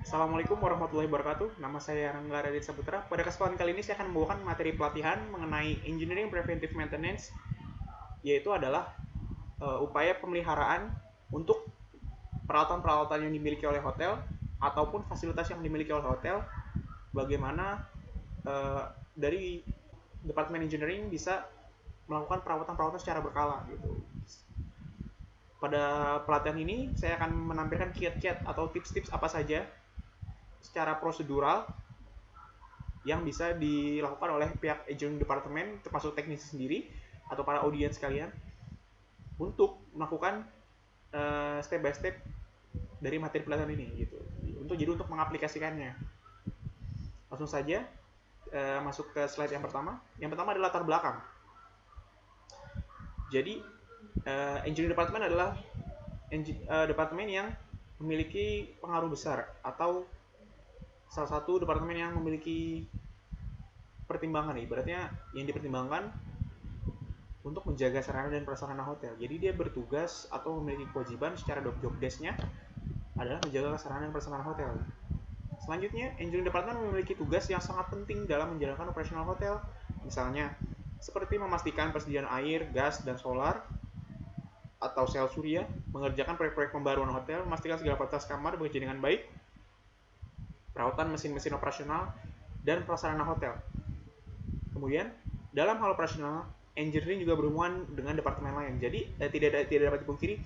Assalamualaikum warahmatullahi wabarakatuh. Nama saya Rangga Radit Saputra. Pada kesempatan kali ini saya akan membawakan materi pelatihan mengenai Engineering Preventive Maintenance, yaitu adalah upaya pemeliharaan untuk peralatan-peralatan yang dimiliki oleh hotel ataupun fasilitas yang dimiliki oleh hotel. Bagaimana dari Departemen Engineering bisa melakukan perawatan-perawatan secara berkala gitu. Pada pelatihan ini saya akan menampilkan kiat-kiat atau tips-tips apa saja secara prosedural yang bisa dilakukan oleh pihak engineering departemen, termasuk teknisi sendiri atau para audiens kalian, untuk melakukan step by step dari materi pelatihan ini gitu. Untuk mengaplikasikannya. Langsung saja masuk ke slide yang pertama. Yang pertama adalah latar belakang. Jadi engineering department adalah departemen yang memiliki pengaruh besar atau salah satu departemen yang memiliki pertimbangan, ibaratnya yang dipertimbangkan untuk menjaga sarana dan prasarana hotel. Jadi dia bertugas atau memiliki kewajiban secara job desk-nya adalah menjaga sarana dan prasarana hotel. Selanjutnya, engineering department memiliki tugas yang sangat penting dalam menjalankan operasional hotel. Misalnya, seperti memastikan persediaan air, gas, dan solar atau sel surya, mengerjakan proyek-proyek pembaruan hotel, memastikan segala fasilitas kamar bekerja dengan baik, perawatan mesin-mesin operasional, dan prasarana hotel. Kemudian, dalam hal operasional, engineering juga berhubungan dengan departemen lain. Jadi, tidak dapat dipungkiri,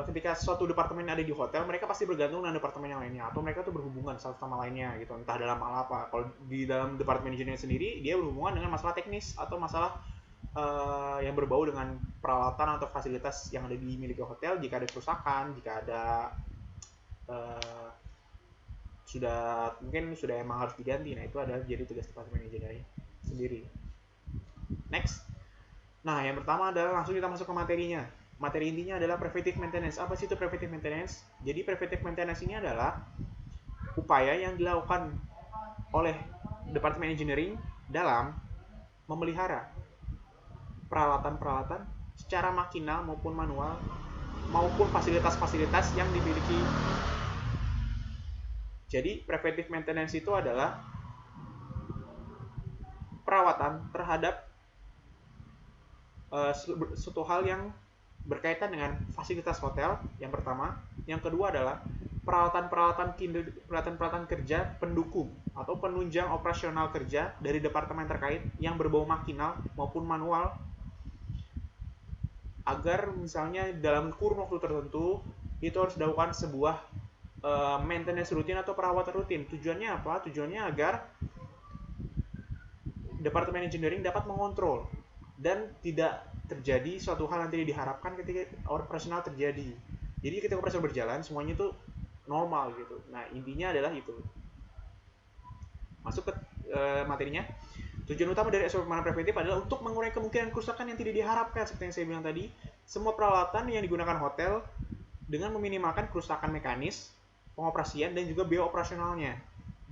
ketika suatu departemen ada di hotel, mereka pasti bergantung dengan departemen yang lainnya, atau mereka tuh berhubungan satu sama lainnya gitu, entah dalam hal apa. Kalau di dalam departemen engineering sendiri, dia berhubungan dengan masalah teknis atau masalah yang berbau dengan peralatan atau fasilitas yang ada dimiliki hotel. Jika ada kerusakan, jika ada sudah emang harus diganti, nah itu adalah jadi tugas departemen engineering sendiri. Next. Nah, yang pertama adalah langsung kita masuk ke materinya. Materi intinya adalah preventive maintenance. Apa sih itu preventive maintenance? Jadi preventive maintenance ini adalah upaya yang dilakukan oleh departemen engineering dalam memelihara peralatan-peralatan secara makinal maupun manual maupun fasilitas-fasilitas yang dimiliki. Jadi preventive maintenance itu adalah perawatan terhadap suatu hal yang berkaitan dengan fasilitas hotel, yang pertama. Yang kedua adalah peralatan-peralatan kerja pendukung atau penunjang operasional kerja dari departemen terkait yang berbau makinal maupun manual, agar misalnya dalam kurun waktu tertentu itu harus dilakukan sebuah maintenance rutin atau perawatan rutin. Tujuannya apa? Tujuannya agar departemen engineering dapat mengontrol dan tidak terjadi suatu hal yang tidak diharapkan ketika operasional terjadi. Jadi ketika operasional berjalan, semuanya itu normal gitu. Nah, intinya adalah itu. Masuk ke materinya. Tujuan utama dari SOP pemadaman preventif adalah untuk mengurangi kemungkinan kerusakan yang tidak diharapkan. Seperti yang saya bilang tadi, semua peralatan yang digunakan hotel dengan meminimalkan kerusakan mekanis, pengoperasian, dan juga biaya operasionalnya.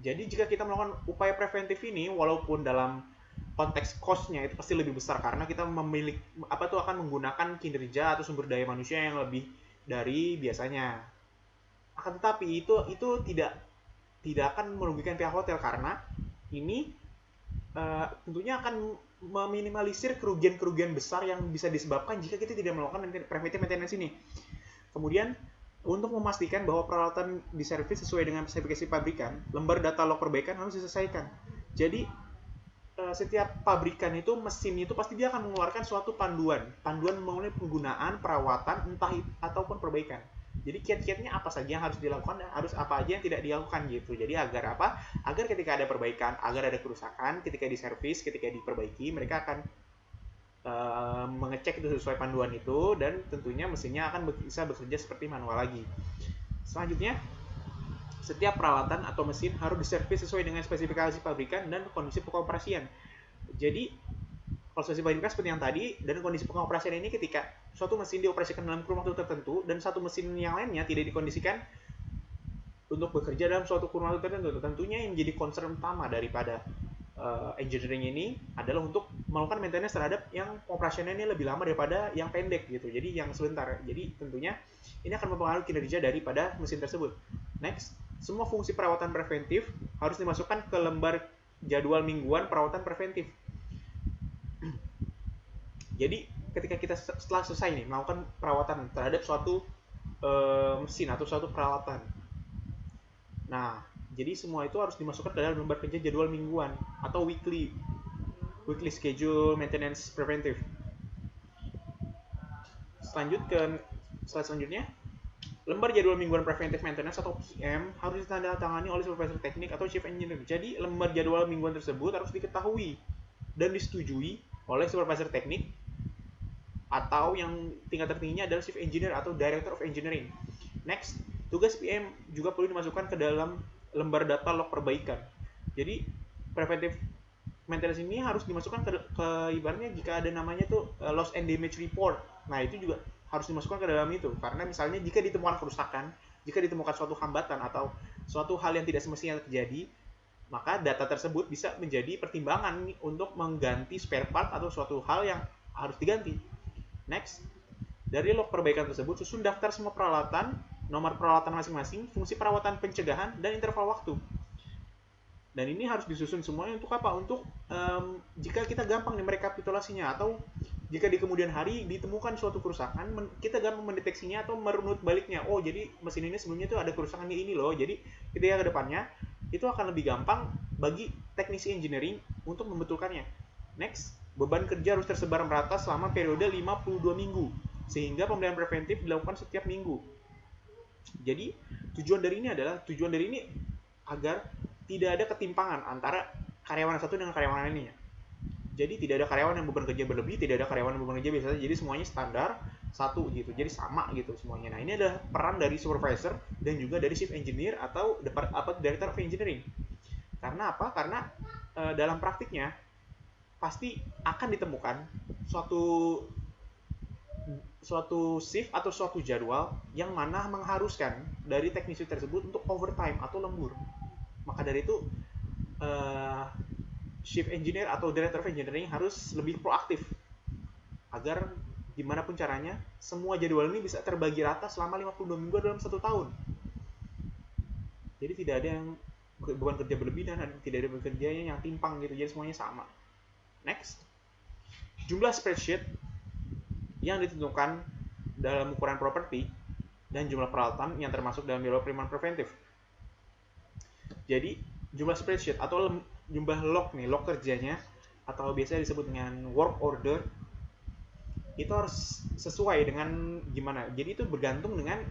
Jadi jika kita melakukan upaya preventif ini, walaupun dalam konteks cost-nya itu pasti lebih besar karena kita akan menggunakan kinerja atau sumber daya manusia yang lebih dari biasanya. Akan tetapi itu tidak akan merugikan pihak hotel karena ini tentunya akan meminimalisir kerugian-kerugian besar yang bisa disebabkan jika kita tidak melakukan preventive maintenance ini. Kemudian untuk memastikan bahwa peralatan diservis sesuai dengan spesifikasi pabrikan, lembar data log perbaikan harus diselesaikan. Jadi setiap pabrikan itu, mesin itu pasti dia akan mengeluarkan suatu panduan mengenai penggunaan, perawatan, entah ataupun perbaikan. Jadi kiat-kiatnya apa saja yang harus dilakukan dan harus apa aja yang tidak dilakukan gitu. Jadi agar apa? Agar ketika ada perbaikan, agar ada kerusakan, ketika diservis, ketika diperbaiki, mereka akan mengecek itu sesuai panduan itu, dan tentunya mesinnya akan bisa bekerja seperti manual lagi. Selanjutnya, setiap peralatan atau mesin harus diservis sesuai dengan spesifikasi pabrikan dan kondisi pengoperasian. Jadi, kalau spesifikasi pabrikan seperti yang tadi, dan kondisi pengoperasian ini ketika suatu mesin dioperasikan dalam kurun waktu tertentu dan satu mesin yang lainnya tidak dikondisikan untuk bekerja dalam suatu kurun waktu tertentu. Tentunya yang menjadi concern utama daripada engineering ini adalah untuk melakukan maintenance terhadap yang operasionalnya lebih lama daripada yang pendek gitu. Jadi yang sebentar. Jadi tentunya ini akan mempengaruhi kinerja daripada mesin tersebut. Next. semua fungsi perawatan preventif harus dimasukkan ke lembar jadwal mingguan perawatan preventif. Jadi ketika kita setelah selesai nih melakukan perawatan terhadap suatu mesin atau suatu peralatan, nah jadi semua itu harus dimasukkan ke dalam lembar kerja jadwal mingguan atau weekly schedule maintenance preventive. Slide selanjutnya, lembar jadwal mingguan preventive maintenance atau PM harus ditandatangani oleh supervisor teknik atau chief engineer. Jadi lembar jadwal mingguan tersebut harus diketahui dan disetujui oleh supervisor teknik atau yang tingkat tertingginya adalah chief engineer atau director of engineering. Next, tugas PM juga perlu dimasukkan ke dalam lembar data log perbaikan. Jadi preventive maintenance ini harus dimasukkan ke ibaratnya jika ada namanya tuh loss and damage report. Nah, itu juga harus dimasukkan ke dalam itu karena misalnya jika ditemukan kerusakan, jika ditemukan suatu hambatan atau suatu hal yang tidak semestinya terjadi, maka data tersebut bisa menjadi pertimbangan untuk mengganti spare part atau suatu hal yang harus diganti. Next, dari log perbaikan tersebut susun daftar semua peralatan, nomor peralatan masing-masing, fungsi perawatan pencegahan, dan interval waktu. Dan ini harus disusun semuanya untuk apa? Untuk jika kita gampang nih merekapitulasinya atau jika di kemudian hari ditemukan suatu kerusakan, kita gampang mendeteksinya atau merunut baliknya. Oh, jadi mesin ini sebelumnya tuh ada kerusakan di ini loh. Jadi ketika ke depannya itu akan lebih gampang bagi teknisi engineering untuk membetulkannya. Next, beban kerja harus tersebar merata selama periode 52 minggu sehingga pemeliharaan preventif dilakukan setiap minggu. Jadi tujuan dari ini agar tidak ada ketimpangan antara karyawan satu dengan karyawan lainnya. Jadi tidak ada karyawan yang beban kerja berlebih, tidak ada karyawan yang beban kerja biasa saja. Jadi semuanya standar satu gitu. Jadi sama gitu semuanya. Nah, ini adalah peran dari supervisor dan juga dari chief engineer atau director of engineering. Karena apa? Karena dalam praktiknya pasti akan ditemukan suatu shift atau suatu jadwal yang mana mengharuskan dari teknisi tersebut untuk overtime atau lembur. Maka dari itu chief engineer atau director of engineering harus lebih proaktif agar dimanapun caranya semua jadwal ini bisa terbagi rata selama 52 minggu dalam 1 tahun. Jadi tidak ada yang beban kerja berlebihan dan tidak ada beban kerjanya yang timpang gitu, jadi semuanya sama. Next, jumlah spreadsheet yang ditentukan dalam ukuran properti dan jumlah peralatan yang termasuk dalam jadwal perimbangan preventif. Jadi jumlah spreadsheet atau jumlah log kerjanya atau biasanya disebut dengan work order itu harus sesuai dengan gimana. Jadi itu bergantung dengan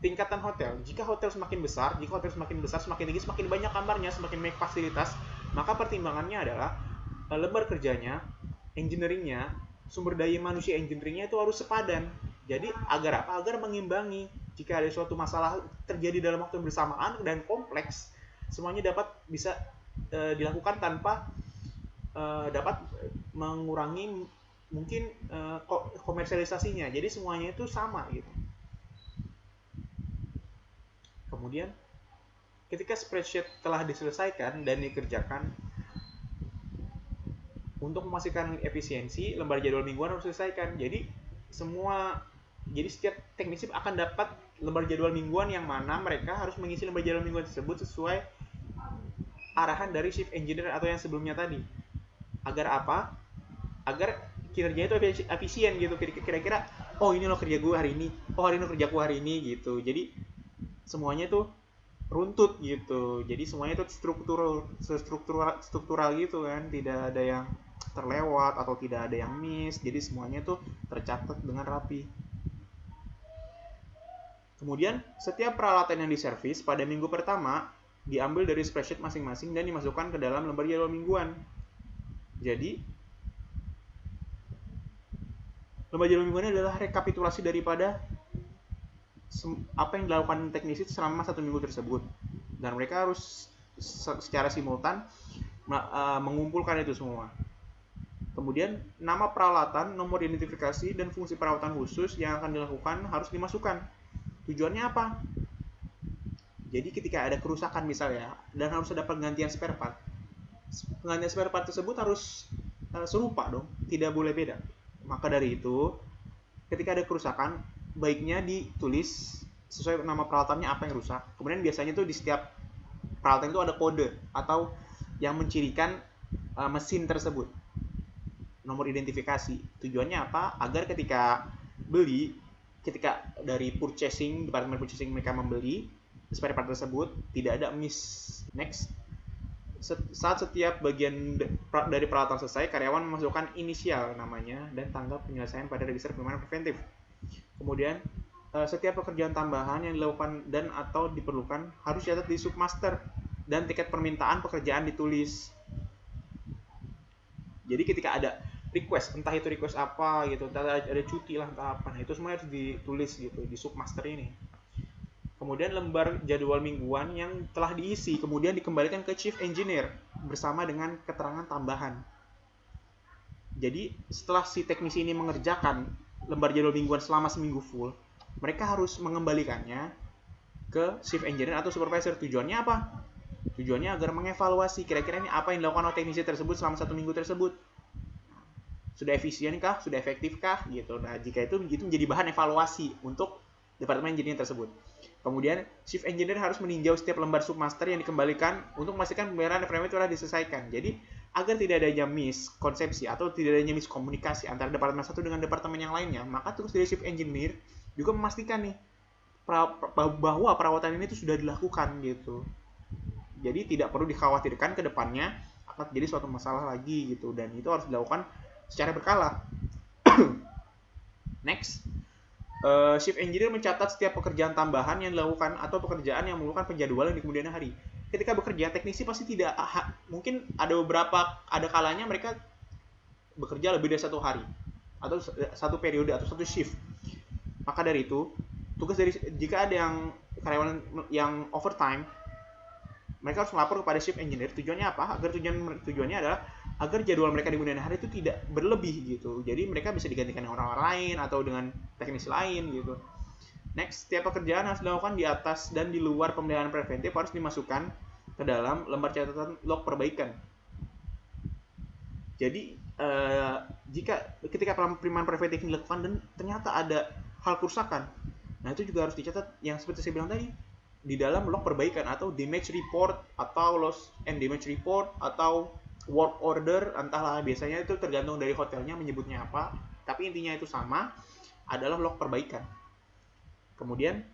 tingkatan hotel. Jika hotel semakin besar, semakin tinggi, semakin banyak kamarnya, semakin banyak fasilitas, maka pertimbangannya adalah lembar kerjanya, engineeringnya, sumber daya manusia engineeringnya itu harus sepadan. Jadi agar apa? Agar mengimbangi. Jika ada suatu masalah terjadi dalam waktu yang bersamaan dan kompleks, semuanya bisa dilakukan tanpa dapat mengurangi mungkin komersialisasinya. Jadi semuanya itu sama gitu. Kemudian ketika spreadsheet telah diselesaikan dan dikerjakan, untuk memastikan efisiensi, lembar jadwal mingguan harus diselesaikan. Jadi setiap teknisi akan dapat lembar jadwal mingguan yang mana mereka harus mengisi lembar jadwal mingguan tersebut sesuai arahan dari chief engineer atau yang sebelumnya tadi. Agar apa? Agar kinerjanya itu efisien gitu. Kira-kira, oh ini loh kerja gue hari ini, oh hari ini kerja gue hari ini gitu. Jadi semuanya tuh runtut gitu. Jadi semuanya itu struktural gitu kan, tidak ada yang terlewat atau tidak ada yang miss. Jadi semuanya itu tercatat dengan rapi. Kemudian setiap peralatan yang diservis pada minggu pertama diambil dari spreadsheet masing-masing dan dimasukkan ke dalam lembar jadwal mingguan. Jadi lembar jadwal mingguan adalah rekapitulasi daripada apa yang dilakukan teknisi selama 1 minggu tersebut, dan mereka harus secara simultan mengumpulkan itu semua. Kemudian nama peralatan, nomor identifikasi, dan fungsi perawatan khusus yang akan dilakukan harus dimasukkan. Tujuannya apa? Jadi ketika ada kerusakan misalnya dan harus ada penggantian spare part, penggantian spare part tersebut harus serupa dong, tidak boleh beda. Maka dari itu ketika ada kerusakan, baiknya ditulis sesuai nama peralatannya apa yang rusak. Kemudian biasanya tuh di setiap peralatan itu ada kode atau yang mencirikan mesin tersebut, nomor identifikasi. Tujuannya apa? Agar ketika beli, ketika dari purchasing, departemen purchasing mereka membeli spare part tersebut, tidak ada miss. Next, saat setiap bagian dari peralatan selesai, karyawan memasukkan inisial namanya dan tanggal penyelesaian pada register penerimaan preventif. Kemudian setiap pekerjaan tambahan yang dilakukan dan atau diperlukan harus dicatat di submaster dan tiket permintaan pekerjaan ditulis. Jadi ketika ada request, entah itu request apa gitu, entah ada cuti lah, entah apa, nah itu semua harus ditulis gitu di submaster ini. Kemudian lembar jadwal mingguan yang telah diisi kemudian dikembalikan ke chief engineer bersama dengan keterangan tambahan. Jadi setelah si teknisi ini mengerjakan lembar jadwal mingguan selama seminggu full, mereka harus mengembalikannya ke chief engineer atau supervisor. Tujuannya apa? Tujuannya agar mengevaluasi kira-kira ini apa yang dilakukan oleh teknisi tersebut selama 1 minggu tersebut. Sudah efisienkah? Sudah efektifkah? Gitu. Nah, jika itu menjadi bahan evaluasi untuk departemen engineering tersebut. Kemudian, chief engineer harus meninjau setiap lembar submaster yang dikembalikan untuk memastikan pembayaran referendum telah diselesaikan. Jadi, agar tidak adanya miskonsepsi atau tidak adanya miskomunikasi antara departemen satu dengan departemen yang lainnya, maka tugas dari chief engineer juga memastikan nih bahwa perawatan ini itu sudah dilakukan gitu. Jadi tidak perlu dikhawatirkan ke depannya akan terjadi suatu masalah lagi gitu, dan itu harus dilakukan secara berkala. Next, chief engineer mencatat setiap pekerjaan tambahan yang dilakukan atau pekerjaan yang memerlukan penjadwalan di kemudian hari. Ketika bekerja, teknisi pasti tidak mungkin ada kalanya mereka bekerja lebih dari 1 hari atau 1 periode atau 1 shift. Maka dari itu, tugas dari jika ada yang karyawan yang overtime, mereka harus melapor kepada chief engineer. Tujuannya apa? Tujuannya adalah agar jadwal mereka di kemudian hari itu tidak berlebih gitu. Jadi mereka bisa digantikan dengan orang lain atau dengan teknis lain gitu. Next, setiap pekerjaan harus dilakukan di atas dan di luar pemeliharaan preventif harus dimasukkan ke dalam lembar catatan log perbaikan. Jadi ketika penerimaan preventif dilakukan dan ternyata ada hal kerusakan, nah itu juga harus dicatat yang seperti saya bilang tadi di dalam log perbaikan atau damage report atau loss and damage report atau work order, entahlah, biasanya itu tergantung dari hotelnya menyebutnya apa, tapi intinya itu sama, adalah log perbaikan. Kemudian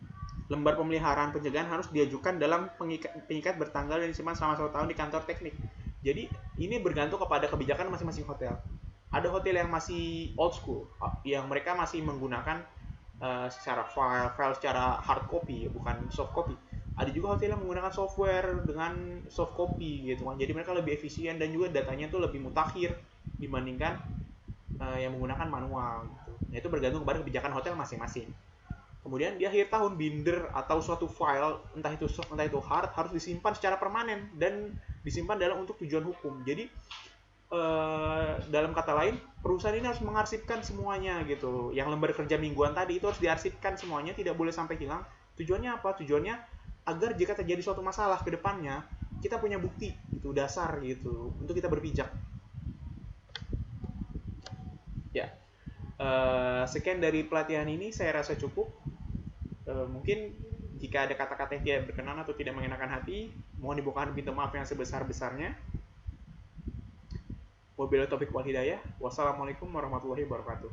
lembar pemeliharaan pencegahan harus diajukan dalam pengikat bertanggal dan disimpan selama 1 tahun di kantor teknik. Jadi ini bergantung kepada kebijakan masing-masing hotel. Ada hotel yang masih old school, yang mereka masih menggunakan secara file secara hard copy, bukan soft copy. Ada juga hotel yang menggunakan software dengan soft copy gitu kan. Jadi mereka lebih efisien dan juga datanya tuh lebih mutakhir dibandingkan yang menggunakan manual gitu. Nah, itu bergantung kepada kebijakan hotel masing-masing. Kemudian di akhir tahun binder atau suatu file, entah itu soft entah itu hard, harus disimpan secara permanen dan disimpan dalam untuk tujuan hukum. Jadi dalam kata lain, perusahaan ini harus mengarsipkan semuanya gitu. Yang lembar kerja mingguan tadi itu harus diarsipkan semuanya, tidak boleh sampai hilang. Tujuannya apa? Tujuannya agar jika terjadi suatu masalah ke depannya, kita punya bukti gitu, dasar gitu untuk kita berpijak. Ya. Sekian dari pelatihan ini saya rasa cukup. Mungkin jika ada kata-kata yang tidak berkenan atau tidak mengenakan hati, mohon dibukakan pintu maaf yang sebesar-besarnya. Wabillahi taufiq wal hidayah. Wassalamualaikum warahmatullahi wabarakatuh.